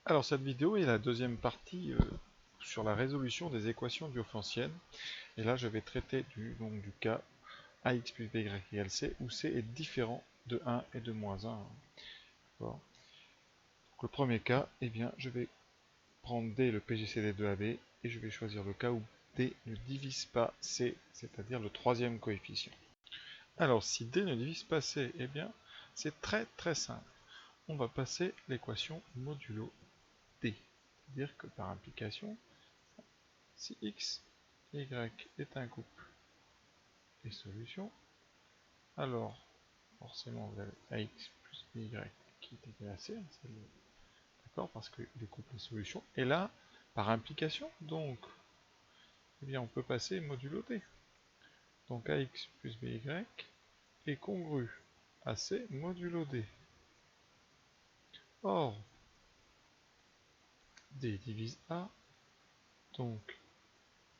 Alors cette vidéo est la deuxième partie sur la résolution des équations diophantiennes. Et là je vais traiter donc, du cas ax plus by égale c, où c est différent de 1 et de moins 1. Donc, le premier cas, eh bien, je vais prendre D le PGCD de AB et je vais choisir le cas où D ne divise pas C, c'est-à-dire le troisième coefficient. Alors si D ne divise pas C, eh bien c'est très simple. On va passer l'équation modulo D. C'est-à-dire que par implication, si x et y est un couple et solution, alors forcément vous avez ax plus by qui est égal à c, d'accord, parce que les couples et solutions. Et là, par implication, donc, eh bien on peut passer modulo d. Donc ax plus by est congru à c modulo d. Or, d divise a, donc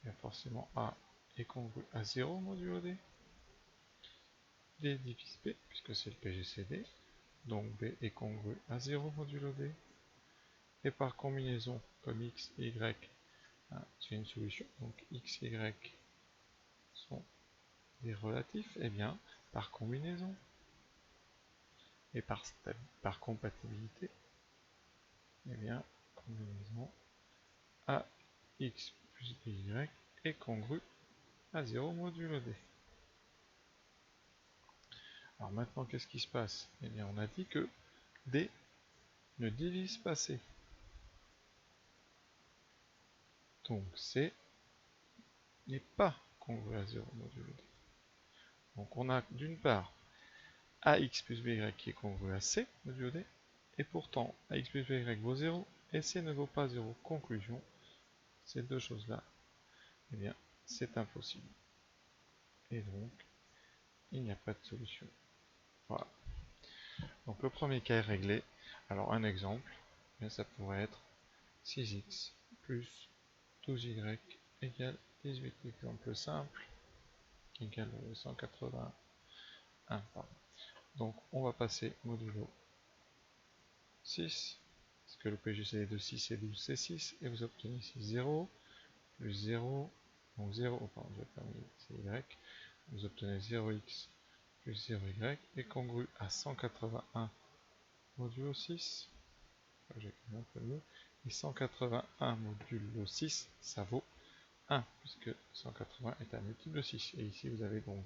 bien forcément a est congru à 0 modulo d. D divise b, puisque c'est le PGCD, donc b est congru à 0 modulo d. Et par combinaison, comme x et y, c'est une solution, donc x et y sont des relatifs, et bien par combinaison et par compatibilité, et bien combinaison ax plus by est congru à 0 modulo d. Alors maintenant, qu'est-ce qui se passe? Eh bien, on a dit que d ne divise pas c. Donc c n'est pas congru à 0 modulo d. Donc on a d'une part ax plus by qui est congru à c modulo d, et pourtant ax plus by vaut 0 et c ne vaut pas 0. Conclusion, ces deux choses-là, eh bien, c'est impossible. Et donc, il n'y a pas de solution. Voilà. Donc le premier cas est réglé. Alors un exemple, bien, ça pourrait être 6x plus 12y égale 18. Exemple simple, égale 181. Pardon. Donc on va passer modulo 6, parce que le PGCD de 6 et 12 c'est 6, et vous obtenez ici 0, plus 0, donc 0, pardon, je vais terminer, c'est y, vous obtenez 0x plus 0y est congru à 181 modulo 6, j'ai un peu mieux, et 181 modulo 6, ça vaut 1, puisque 180 est un multiple de 6, et ici vous avez donc,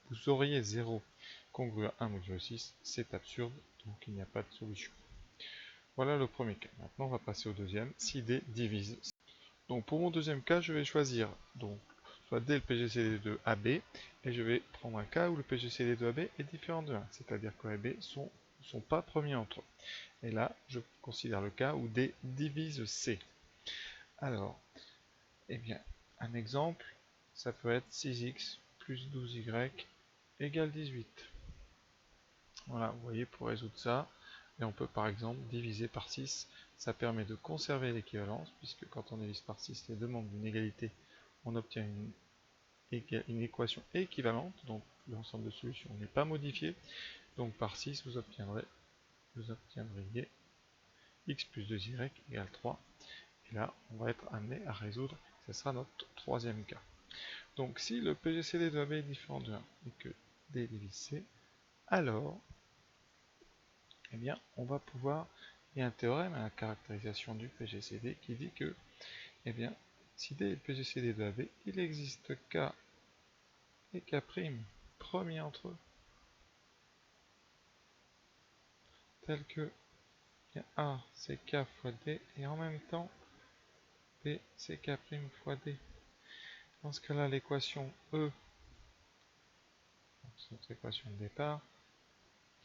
vous auriez 0 congru à 1 modulo 6, c'est absurde, donc il n'y a pas de solution. Voilà le premier cas. Maintenant, on va passer au deuxième, si D divise. Donc pour mon deuxième cas, je vais choisir donc soit D le PGCD de AB, et je vais prendre un cas où le PGCD de AB est différent de 1, c'est-à-dire que AB ne sont pas premiers entre eux. Et là, je considère le cas où D divise C. Alors, eh bien, un exemple, ça peut être 6x plus 12y égale 18. Voilà, vous voyez, pour résoudre ça, et on peut par exemple diviser par 6, ça permet de conserver l'équivalence, puisque quand on divise par 6 les deux membres d'une égalité, on obtient une équation équivalente, donc l'ensemble de solutions n'est pas modifié, donc par 6 vous obtiendriez x plus 2y égale 3, et là on va être amené à résoudre, ce sera notre troisième cas. Donc si le PGCD de AB est différent de 1 et que D divise C, alors eh bien, on va pouvoir, il y a un théorème à la caractérisation du PGCD qui dit que, eh bien, si D est le PGCD de AB, il existe K et K' premiers entre eux, tel que A c'est K fois D, et en même temps, B c'est K' fois D. Dans ce cas-là, l'équation E, c'est notre équation de départ,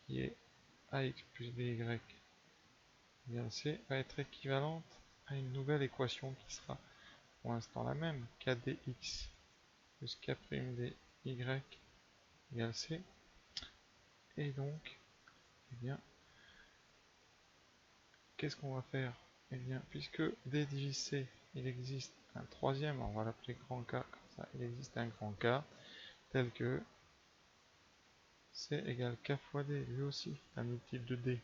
qui est AX plus BY égale C, va être équivalente à une nouvelle équation qui sera pour l'instant la même, KDX plus K'Dy égale C. Et donc, eh bien, qu'est-ce qu'on va faire? Eh bien, puisque D divise C, il existe un troisième, on va l'appeler grand K, comme ça, il existe un grand K, tel que C égale K fois D, lui aussi, un multiple de D.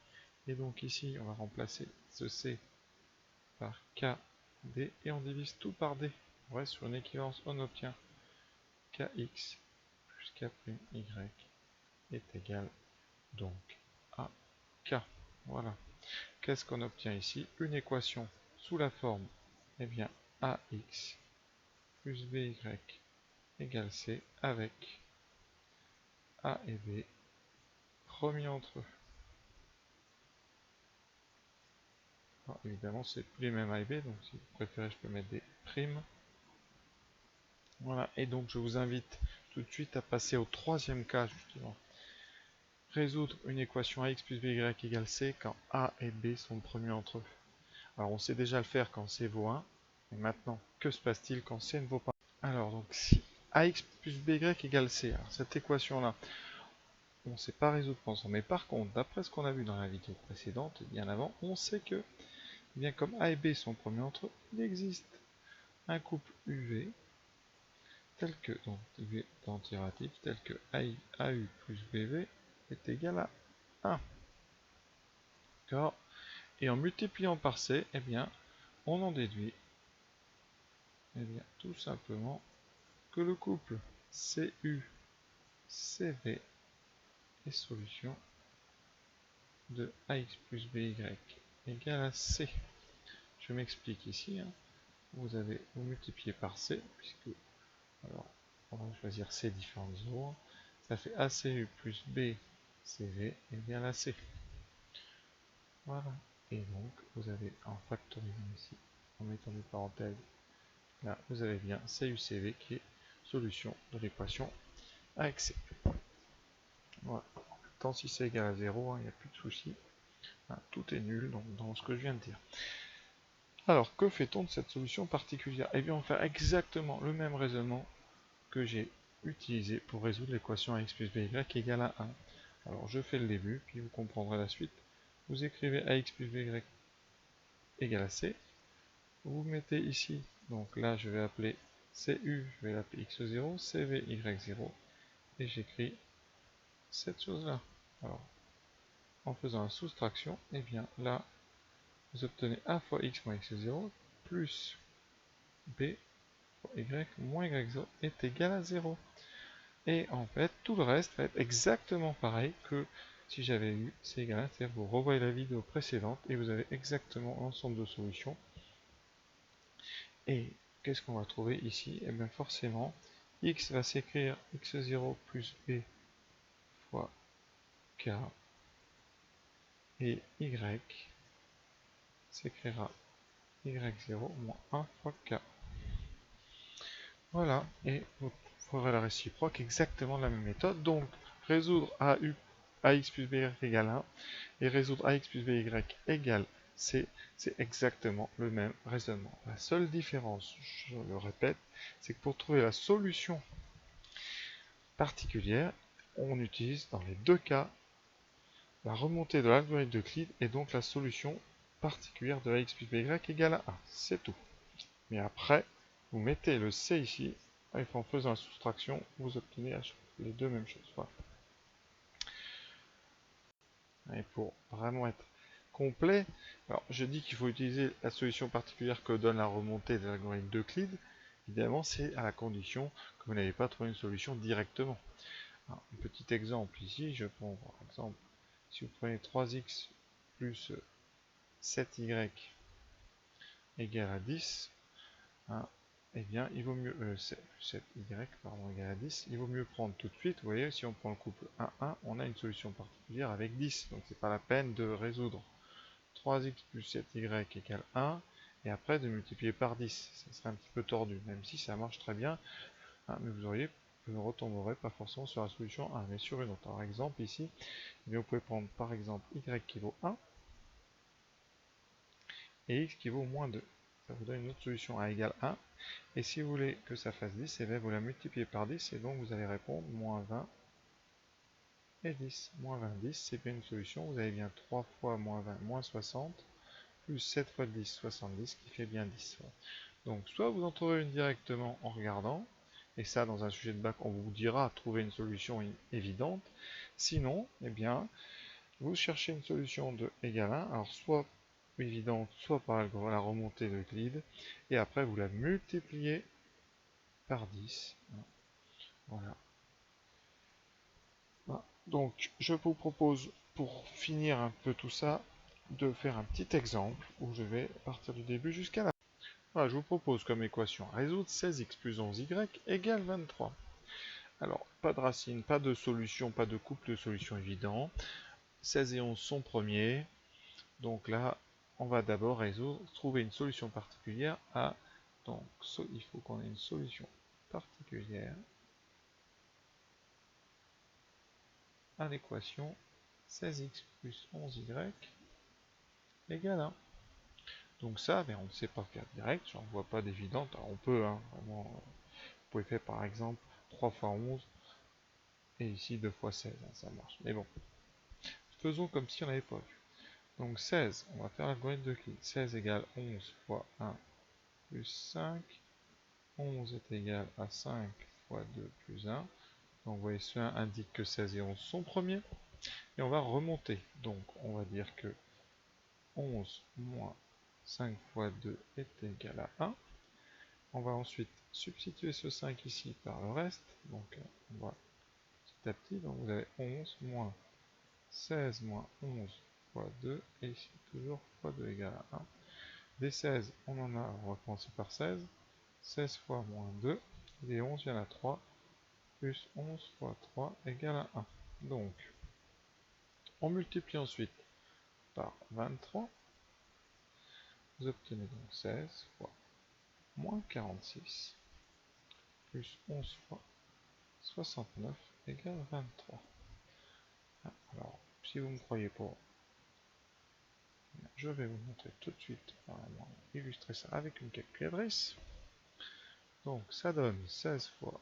Et donc ici, on va remplacer ce C par KD et on divise tout par D. On reste sur une équivalence, on obtient KX plus K'Y est égal donc à K. Voilà. Qu'est-ce qu'on obtient ici? Une équation sous la forme, eh bien, AX plus BY égale C avec A et B remis entre eux. Alors, évidemment, c'est plus les mêmes A et B, donc si vous préférez, je peux mettre des primes. Voilà, et donc je vous invite tout de suite à passer au troisième cas, justement. Résoudre une équation AX plus BY égale C quand A et B sont premiers entre eux. Alors, on sait déjà le faire quand C vaut 1. Et maintenant, que se passe-t-il quand C ne vaut pas 1? Alors, donc, si AX plus BY égale C, alors cette équation-là, on ne sait pas résoudre pour l'instant. Mais par contre, d'après ce qu'on a vu dans la vidéo précédente, bien avant, on sait que, eh bien, comme A et B sont premiers entre eux, il existe un couple UV, tel que, donc UV antiratif, tel que AU plus BV est égal à 1. D'accord? Et en multipliant par C, eh bien, on en déduit, eh bien, tout simplement, que le couple CU-CV est solution de AX plus BY égale à C. Je m'explique ici. Hein. Vous multipliez par C, puisque, alors, on va choisir C différentes zones. Ça fait ACU plus BCV égale à C. Voilà. Et donc, vous avez en factorisant ici, en mettant des parenthèses, là, vous avez bien CUCV qui est solution de l'équation avec C. Voilà. Tant si c'est égal à 0, il n'y a plus de souci. Hein, tout est nul donc, dans ce que je viens de dire. Alors, que fait-on de cette solution particulière? Eh bien, on fait exactement le même raisonnement que j'ai utilisé pour résoudre l'équation AX plus BY égale à 1. Alors, je fais le début, puis vous comprendrez la suite. Vous écrivez AX plus BY égale à C. Vous mettez ici, donc là, je vais appeler CU, je vais l'appeler X0, CV, Y0, et j'écris cette chose-là. Alors, en faisant la soustraction, eh bien là, vous obtenez A fois X moins X0 plus B fois Y moins Y0 est égal à 0. Et en fait, tout le reste va être exactement pareil que si j'avais eu C égal à 1, c'est-à-dire vous revoyez la vidéo précédente et vous avez exactement l'ensemble de solutions. Et qu'est-ce qu'on va trouver ici? Et bien forcément, X va s'écrire X0 plus B fois K et Y s'écrira Y0 moins 1 fois K. Voilà, et vous ferez la réciproque exactement de la même méthode. Donc, résoudre AX plus BY égale 1 et résoudre AX plus BY égale C, c'est exactement le même raisonnement. La seule différence, je le répète, c'est que pour trouver la solution particulière, on utilise dans les deux cas la remontée de l'algorithme d'Euclide et donc la solution particulière de AX plus BY égale à 1. C'est tout. Mais après, vous mettez le C ici, et en faisant la soustraction, vous obtenez les deux mêmes choses. Voilà. Et pour vraiment être complet, alors je dis qu'il faut utiliser la solution particulière que donne la remontée de l'algorithme d'Euclide. Évidemment, c'est à la condition que vous n'avez pas trouvé une solution directement. Alors, un petit exemple ici, je prends par exemple, si vous prenez 3x plus 7y égale à 10, hein, eh bien, il vaut mieux, 7y, pardon, égale à 10, il vaut mieux prendre tout de suite, vous voyez, si on prend le couple 1-1, on a une solution particulière avec 10, donc c'est pas la peine de résoudre 3x plus 7y égale 1, et après de multiplier par 10, ça serait un petit peu tordu, même si ça marche très bien, hein, mais vous auriez, vous ne retomberez pas forcément sur la solution 1, mais sur une autre. Par exemple, ici, eh vous pouvez prendre par exemple y qui vaut 1, et x qui vaut moins 2. Ça vous donne une autre solution a égale 1. Et si vous voulez que ça fasse 10, et bien vous la multipliez par 10, et donc vous allez répondre moins 20 et 10. Moins 20, 10, c'est bien une solution. Vous avez bien 3 fois moins 20, moins 60, plus 7 fois 10, 70, qui fait bien 10. Voilà. Donc soit vous en trouvez une directement en regardant, et ça dans un sujet de bac, on vous dira trouver une solution évidente. Sinon, eh bien, vous cherchez une solution de égale 1, alors soit évidente, soit par la remontée de Euclide, et après vous la multipliez par 10. Voilà. Donc je vous propose, pour finir un peu tout ça, de faire un petit exemple où je vais partir du début jusqu'à la fin. Voilà, je vous propose comme équation résoudre 16x plus 11y égale 23. Alors, pas de racine, pas de solution, pas de couple de solutions évident. 16 et 11 sont premiers. Donc là, on va d'abord résoudre, trouver une solution particulière à... Donc, il faut qu'on ait une solution particulière à l'équation 16x plus 11y égale 1. Donc ça, mais on ne sait pas faire direct, j'en vois pas d'évidente. Alors on peut, hein, vraiment, vous pouvez faire par exemple 3 fois 11, et ici 2 fois 16, hein, ça marche. Mais bon, faisons comme si on n'avait pas vu. Donc 16, on va faire l'algorithme de Euclide. 16 égale 11 fois 1 plus 5. 11 est égal à 5 fois 2 plus 1. Donc vous voyez, ce 1 indique que 16 et 11 sont premiers. Et on va remonter. Donc on va dire que 11 moins 5 fois 2 est égal à 1. On va ensuite substituer ce 5 ici par le reste. Donc on va petit à petit. Donc vous avez 11 moins 16 moins 11 fois 2. Et ici toujours fois 2 égale à 1. Des 16, on en a, on va commencer par 16. 16 fois moins 2. Des 11, il y en a 3. Plus 11 fois 3 égale à 1. Donc, on multiplie ensuite par 23. Vous obtenez donc 16 fois moins 46 plus 11 fois 69 égale 23. Alors, si vous ne me croyez pas, je vais vous montrer tout de suite, vraiment illustrer ça avec une calculatrice. Donc, ça donne 16 fois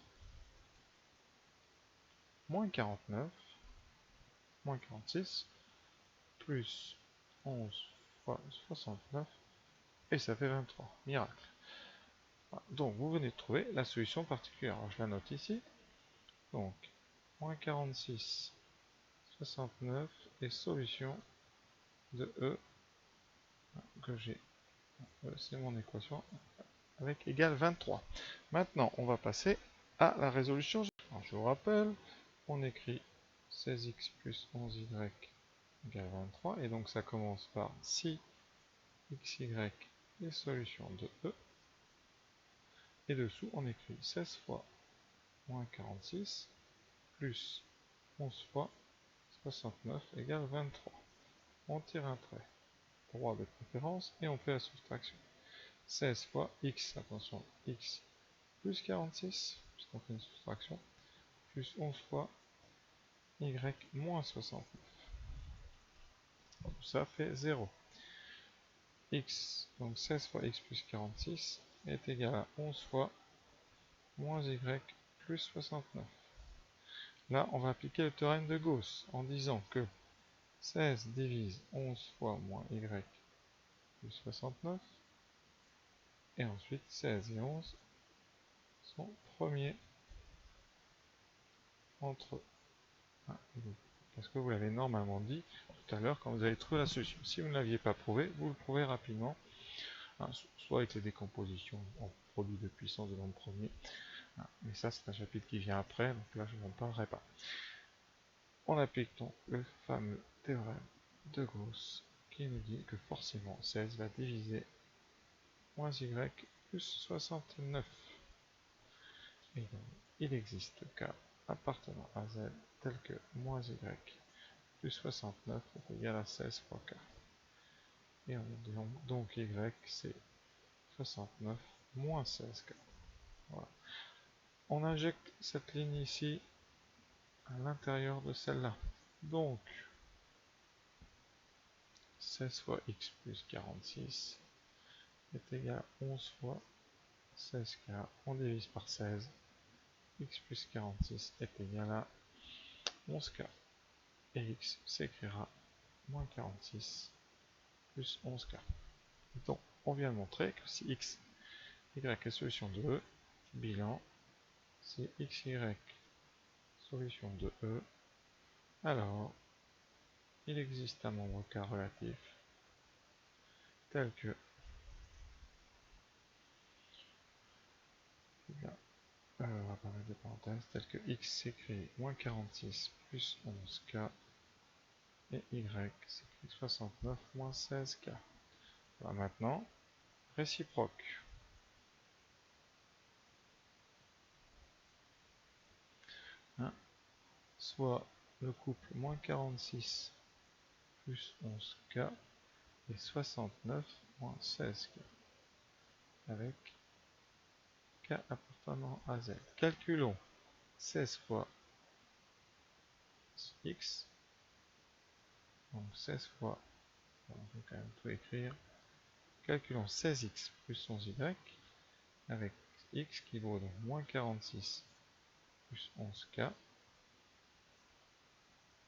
moins 49, moins 46, plus 11 fois 69, et ça fait 23. Miracle. Donc, vous venez de trouver la solution particulière. Alors, je la note ici. Donc, moins 46, 69 et solution de E que j'ai. C'est mon équation avec égale 23. Maintenant, on va passer à la résolution. Alors, je vous rappelle, on écrit 16x plus 11y égale 23. Et donc, ça commence par si xy est solution de E. Et dessous, on écrit 16 fois moins 46 plus 11 fois 69 égale 23. On tire un trait droit de préférence et on fait la soustraction. 16 fois x, attention, x plus 46, puisqu'on fait une soustraction, plus 11 fois y moins 69. Tout ça fait 0. X, donc 16 fois x plus 46 est égal à 11 fois moins y plus 69. Là, on va appliquer le théorème de Gauss en disant que 16 divise 11 fois moins y plus 69, et ensuite 16 et 11 sont premiers entre 1 et 2. Parce que vous l'avez normalement dit tout à l'heure quand vous avez trouvé la solution. Si vous ne l'aviez pas prouvé, vous le prouvez rapidement, soit avec les décompositions en produit de puissance de nombre premier, mais ça c'est un chapitre qui vient après, donc là je n'en parlerai pas. On applique donc le fameux théorème de Gauss qui nous dit que forcément 16 va diviser moins y plus 69. Et donc, il existe k appartenant à z tel que moins y plus 69 est égal à 16 fois k. Et on dit donc y c'est 69 moins 16k. Voilà. On injecte cette ligne ici à l'intérieur de celle-là. Donc 16 fois x plus 46 est égal à 11 fois 16k. On divise par 16. X plus 46 est égal à 11k. Et x s'écrira moins 46 plus 11k. Donc, on vient de montrer que si x, y est solution de E, bilan, si x, y solution de E, alors il existe un membre k relatif tel que là, on va pas mettre de parenthèse, tel que x s'écrit moins 46 plus 11k et y s'écrit 69 moins 16k. Voilà, maintenant, réciproque. Hein, soit le couple moins 46 plus 11k et 69 moins 16k avec k appartenant à z. Calculons 16 fois x, donc 16 fois, on va quand même tout écrire, calculons 16x plus 11y avec x qui vaut donc moins 46 plus 11k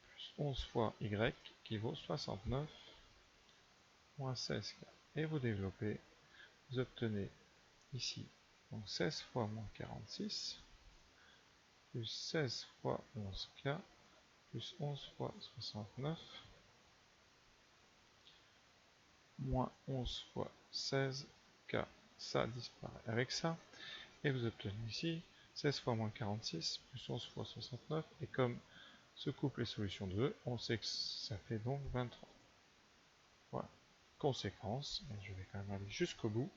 plus 11 fois y qui vaut 69 moins 16k. Et vous développez, vous obtenez ici donc 16 fois moins 46 plus 16 fois 11k plus 11 fois 69 moins 11 fois 16k. Ça disparaît avec ça. Et vous obtenez ici 16 fois moins 46 plus 11 fois 69. Et comme ce couple est solution de 2, on sait que ça fait donc 23. Voilà. Conséquence, et je vais quand même aller jusqu'au bout.